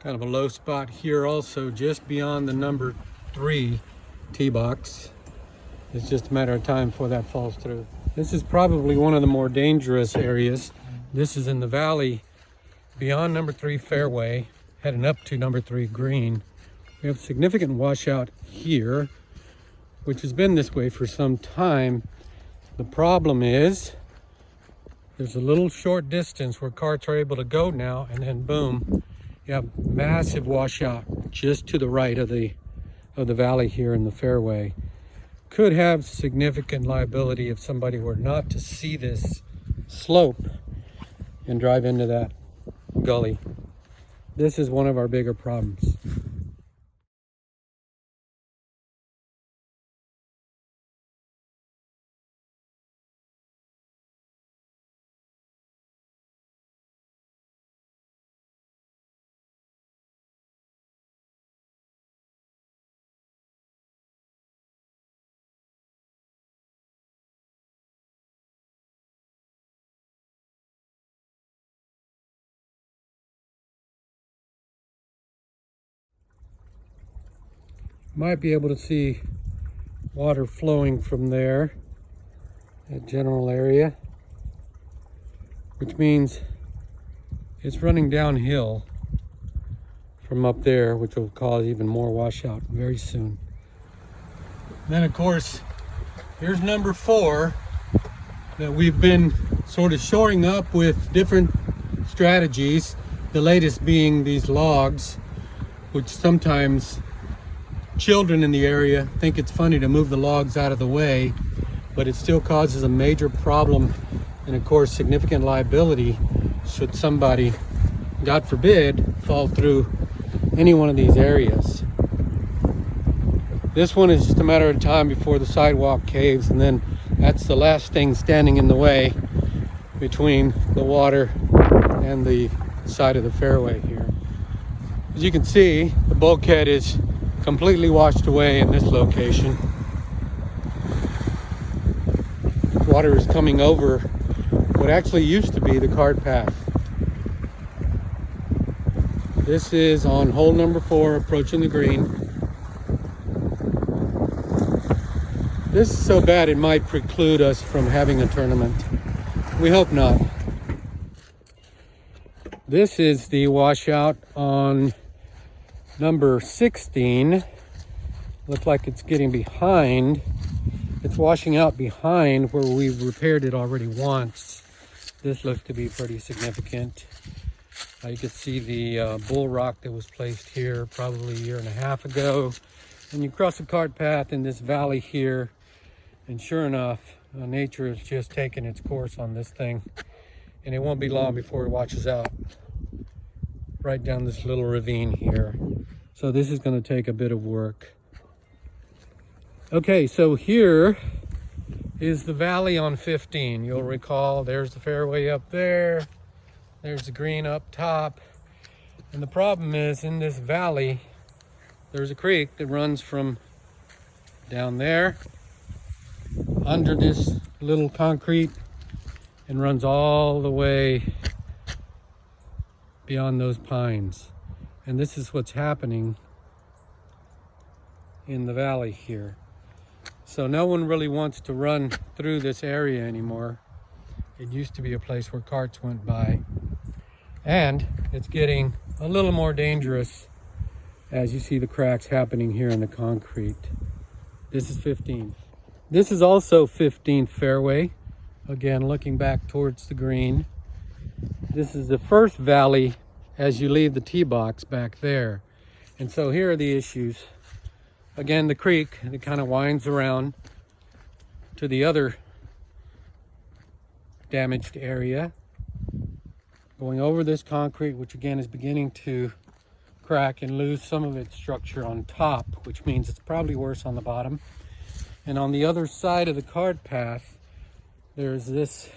Kind of a low spot here also, just beyond the number 3 tee box. It's just a matter of time before that falls through. This is probably one of the more dangerous areas. This is in the valley beyond number 3 fairway, heading up to number 3 green. We have significant washout here, which has been this way for some time. The problem is there's a little short distance where carts are able to go now, and then boom, you have massive washout just to the right of the valley here in the fairway. Could have significant liability if somebody were not to see this slope and drive into that gully. This is one of our bigger problems. Might be able to see water flowing from there, that general area, which means it's running downhill from up there, which will cause even more washout very soon. Then of course, here's number 4 that we've been sort of shoring up with different strategies. The latest being these logs, which sometimes children in the area think it's funny to move the logs out of the way, but it still causes a major problem and of course significant liability should somebody, God forbid, fall through any one of these areas. This one is just a matter of time before the sidewalk caves, and then that's the last thing standing in the way between the water and the side of the fairway here. As you can see, the bulkhead is completely washed away in this location. Water is coming over what actually used to be the cart path. This is on hole number 4, approaching the green. This is so bad it might preclude us from having a tournament. We hope not. This is the washout on number 16. Looks like it's getting behind. It's washing out behind where we've repaired it already once. This looks to be pretty significant. You can see the bull rock that was placed here probably a year and a half ago. And you cross the cart path in this valley here, and sure enough, nature is just taking its course on this thing. And it won't be long before it washes out right down this little ravine here. So this is going to take a bit of work. Okay, so here is the valley on 15. You'll recall there's the fairway up there. There's the green up top. And the problem is, in this valley, there's a creek that runs from down there under this little concrete and runs all the way beyond those pines. And this is what's happening in the valley here. So no one really wants to run through this area anymore. It used to be a place where carts went by. And it's getting a little more dangerous as you see the cracks happening here in the concrete. This is 15. This is also 15th fairway. Again, looking back towards the green. This is the first valley as you leave the tee box back there. And so here are the issues. Again, the creek, it kind of winds around to the other damaged area, going over this concrete, which again is beginning to crack and lose some of its structure on top, which means it's probably worse on the bottom. And on the other side of the cart path, there's this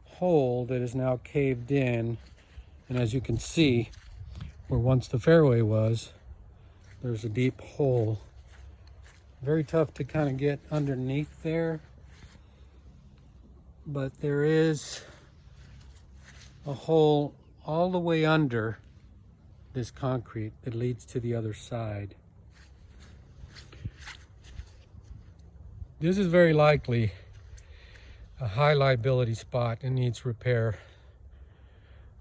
hole that is now caved in. And as you can see, where once the fairway was, there's a deep hole. Very tough to kind of get underneath there, but there is a hole all the way under this concrete that leads to the other side. This is very likely a high liability spot and needs repair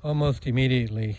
almost immediately.